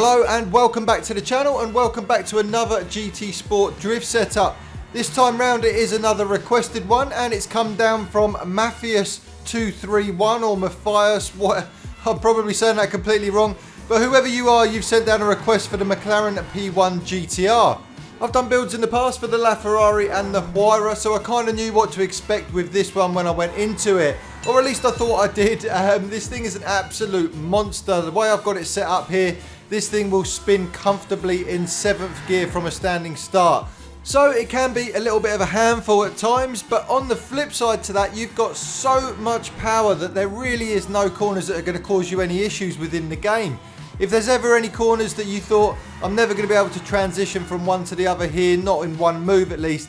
Hello and welcome back to the channel, and welcome back to another GT Sport drift setup. This time round it is another requested one, and it's come down from Matthias231 or Matthias, what, I'm probably saying that completely wrong, but whoever you are, you've sent down a request for the McLaren P1 GTR. I've done builds in the past for the LaFerrari and the Huayra, so I kind of knew what to expect with this one when I went into it. Or at least I thought I did. This thing is an absolute monster. The way I've got it set up here, this thing will spin comfortably in 7th gear from a standing start. So it can be a little bit of a handful at times, but on the flip side to that, you've got so much power that there really is no corners that are going to cause you any issues within the game. If there's ever any corners that you thought, I'm never going to be able to transition from one to the other here, not in one move at least,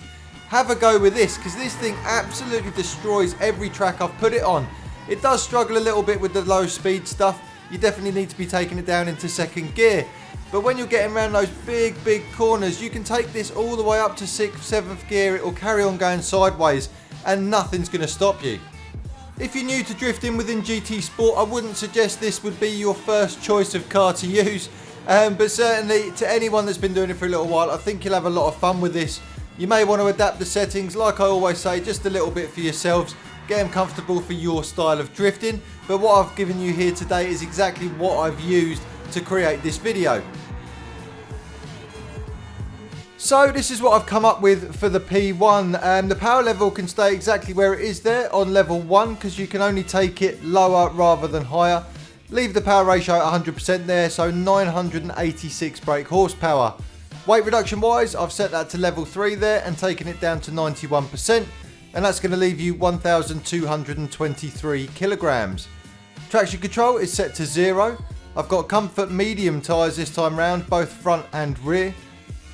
have a go with this, because this thing absolutely destroys every track I've put it on. It does struggle a little bit with the low speed stuff. You definitely need to be taking it down into 2nd gear. But when you're getting around those big corners, you can take this all the way up to 6th, 7th gear. It will carry on going sideways and nothing's going to stop you. If you're new to drifting within GT Sport, I wouldn't suggest this would be your first choice of car to use. But certainly to anyone that's been doing it for a little while, I think you'll have a lot of fun with this. You may want to adapt the settings, like I always say, just a little bit for yourselves. Get them comfortable for your style of drifting. But what I've given you here today is exactly what I've used to create this video. So this is what I've come up with for the P1. The power level can stay exactly where it is there on level 1, because you can only take it lower rather than higher. Leave the power ratio at 100% there, so 986 brake horsepower. Weight reduction wise, I've set that to level 3 there and taken it down to 91%, and that's going to leave you 1,223 kilograms. Traction control is set to 0. I've got comfort medium tyres this time round, both front and rear.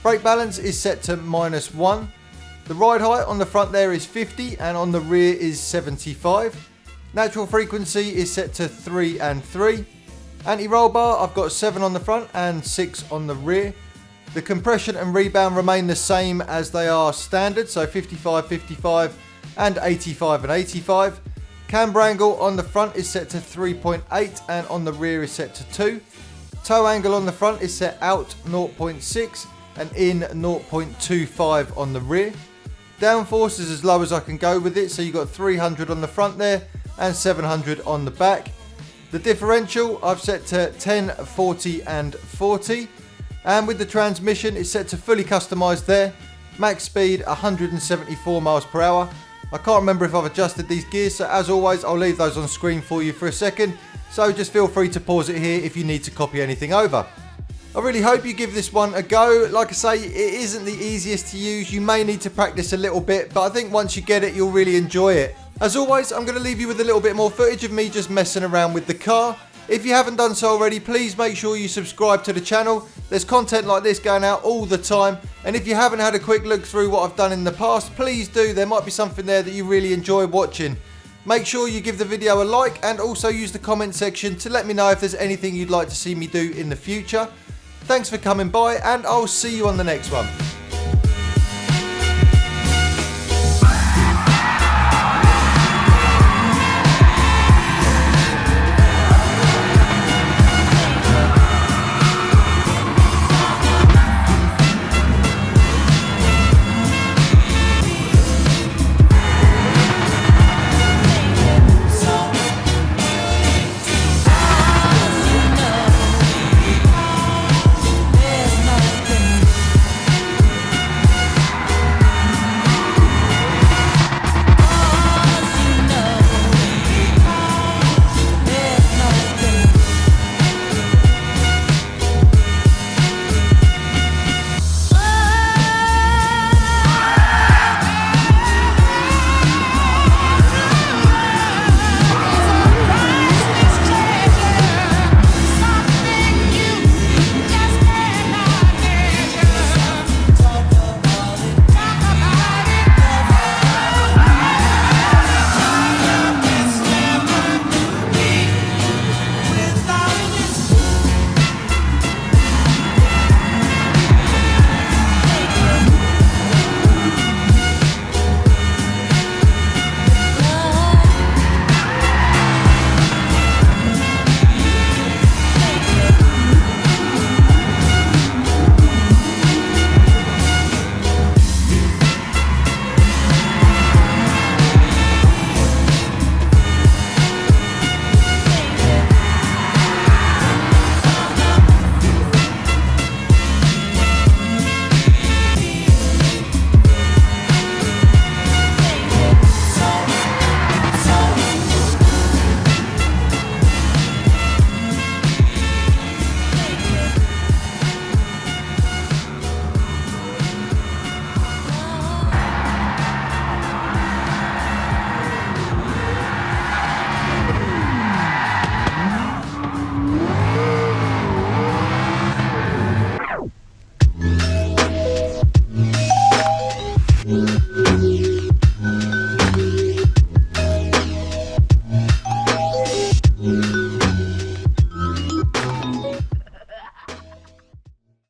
Brake balance is set to -1. The ride height on the front there is 50 and on the rear is 75. Natural frequency is set to 3 and 3. Anti-roll bar, I've got 7 on the front and 6 on the rear. The compression and rebound remain the same as they are standard, so 55, 55 and 85 and 85. Camber angle on the front is set to 3.8 and on the rear is set to 2. Toe angle on the front is set out 0.6 and in 0.25 on the rear. Downforce is as low as I can go with it, so you've got 300 on the front there and 700 on the back. The differential I've set to 10, 40 and 40. And with the transmission, it's set to fully customised there. Max speed 174 miles per hour. I can't remember if I've adjusted these gears, so as always I'll leave those on screen for you for a second, so just feel free to pause it here if you need to copy anything over. I really hope you give this one a go. Like I say, it isn't the easiest to use. You may need to practice a little bit, but I think once you get it, you'll really enjoy it. As always, I'm going to leave you with a little bit more footage of me just messing around with the car. If you haven't done so already, please make sure you subscribe to the channel. There's content like this going out all the time. And if you haven't had a quick look through what I've done in the past, please do. There might be something there that you really enjoy watching. Make sure you give the video a like and also use the comment section to let me know if there's anything you'd like to see me do in the future. Thanks for coming by, and I'll see you on the next one.